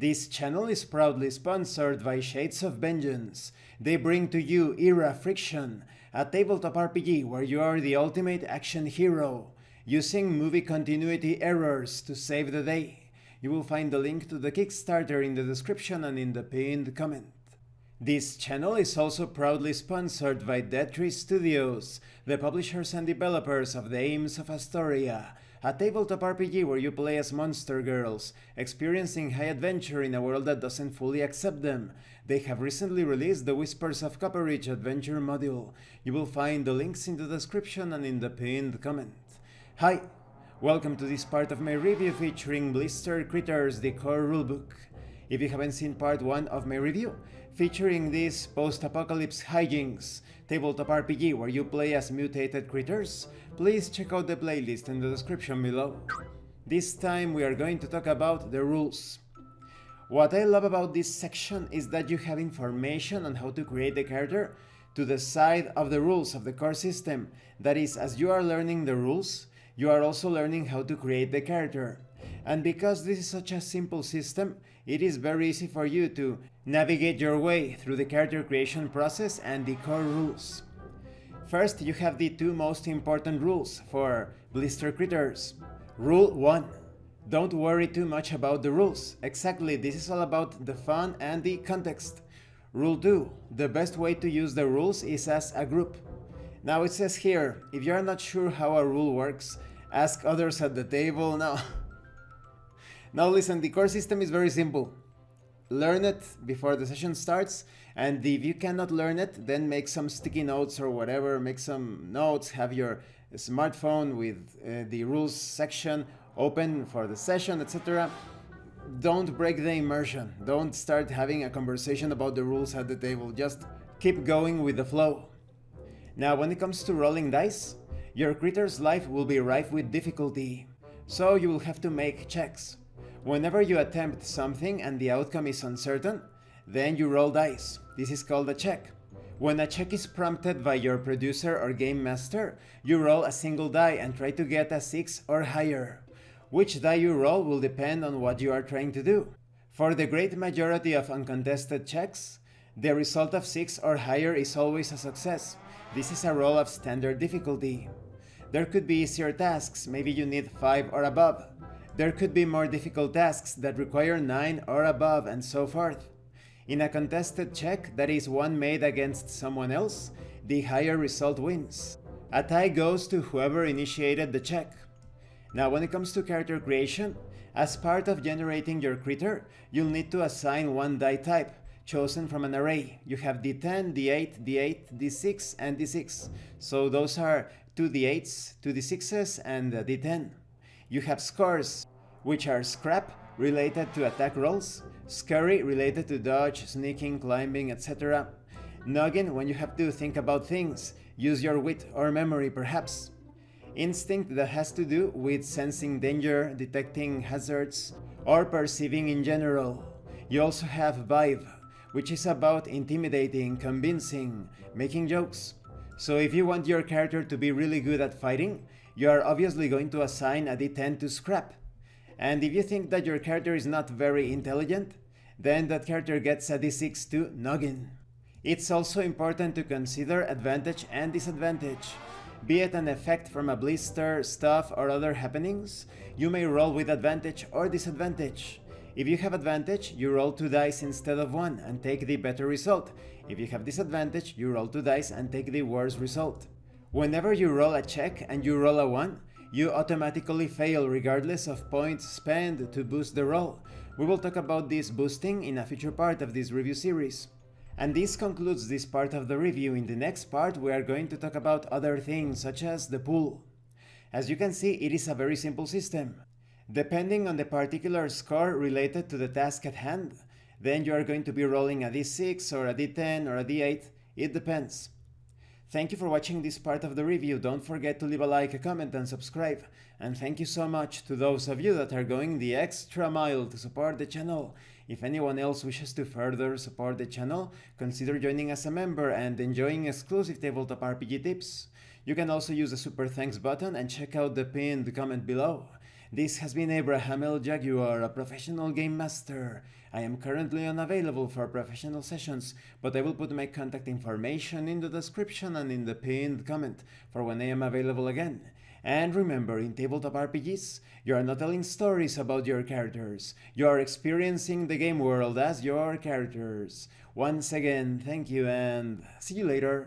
This channel is proudly sponsored by Shades of Vengeance. They bring to you Era Friction, a tabletop RPG where you are the ultimate action hero, using movie continuity errors to save the day. You will find the link to the Kickstarter in the description and in the pinned comment. This channel is also proudly sponsored by Dead Tree Studios, the publishers and developers of Dames of Asstoria, a tabletop RPG where you play as monster girls, experiencing high adventure in a world that doesn't fully accept them. They have recently released the Whispers of Copperidge adventure module. You will find the links in the description and in the pinned comment. Hi, welcome to this part of my review featuring Blister Critters, the core rulebook. If you haven't seen part 1 of my review, featuring this post-apocalypse hijinks tabletop RPG where you play as mutated critters, please check out the playlist in the description below. This time we are going to talk about the rules. What I love about this section is that you have information on how to create the character to the side of the rules of the core system. That is, as you are learning the rules, you are also learning how to create the character. And because this is such a simple system, it is very easy for you to navigate your way through the character creation process and the core rules. First, you have the two most important rules for Blister Critters. Rule 1. Don't worry too much about the rules. Exactly, this is all about the fun and the context. Rule 2. The best way to use the rules is as a group. Now it says here, if you are not sure how a rule works, ask others at the table. Now listen, the core system is very simple. Learn it before the session starts, and if you cannot learn it, then make some sticky notes or whatever, make some notes, have your smartphone with the rules section open for the session, etc. Don't break the immersion, don't start having a conversation about the rules at the table, just keep going with the flow. Now when it comes to rolling dice, your critter's life will be rife with difficulty, so you will have to make checks. Whenever you attempt something and the outcome is uncertain, then you roll dice. This is called a check. When a check is prompted by your producer or game master, you roll a single die and try to get a 6 or higher. Which die you roll will depend on what you are trying to do. For the great majority of uncontested checks, the result of 6 or higher is always a success. This is a roll of standard difficulty. There could be easier tasks, maybe you need 5 or above. There could be more difficult tasks that require 9 or above, and so forth. In a contested check, that is one made against someone else, the higher result wins. A tie goes to whoever initiated the check. Now when it comes to character creation, as part of generating your critter, you'll need to assign one die type, chosen from an array. You have D10, D8, D8, D6, and D6. So those are 2 D8s, 2 D6s, and D10. You have scores, which are scrap, related to attack rolls, scurry, related to dodge, sneaking, climbing, etc. Noggin, when you have to think about things, use your wit or memory perhaps. Instinct, that has to do with sensing danger, detecting hazards, or perceiving in general. You also have vibe, which is about intimidating, convincing, making jokes. So if you want your character to be really good at fighting, you are obviously going to assign a D10 to scrap. And if you think that your character is not very intelligent, then that character gets a D6 to noggin. It's also important to consider advantage and disadvantage. Be it an effect from a blister, stuff, or other happenings, you may roll with advantage or disadvantage. If you have advantage, you roll 2 dice instead of 1 and take the better result. If you have disadvantage, you roll 2 dice and take the worse result. Whenever you roll a check and you roll a 1, you automatically fail regardless of points spent to boost the roll. We will talk about this boosting in a future part of this review series. And this concludes this part of the review. In the next part we are going to talk about other things such as the pool. As you can see, it is a very simple system. Depending on the particular score related to the task at hand, then you are going to be rolling a D6 or a D10 or a D8, it depends. Thank you for watching this part of the review. Don't forget to leave a like, a comment, and subscribe. And thank you so much to those of you that are going the extra mile to support the channel. If anyone else wishes to further support the channel, consider joining as a member and enjoying exclusive tabletop RPG tips. You can also use the super thanks button and check out the pinned comment below. This has been Abraham L. Jaguar, a professional game master. I am currently unavailable for professional sessions, but I will put my contact information in the description and in the pinned comment for when I am available again. And remember, in tabletop RPGs, you are not telling stories about your characters. You are experiencing the game world as your characters. Once again, thank you and see you later.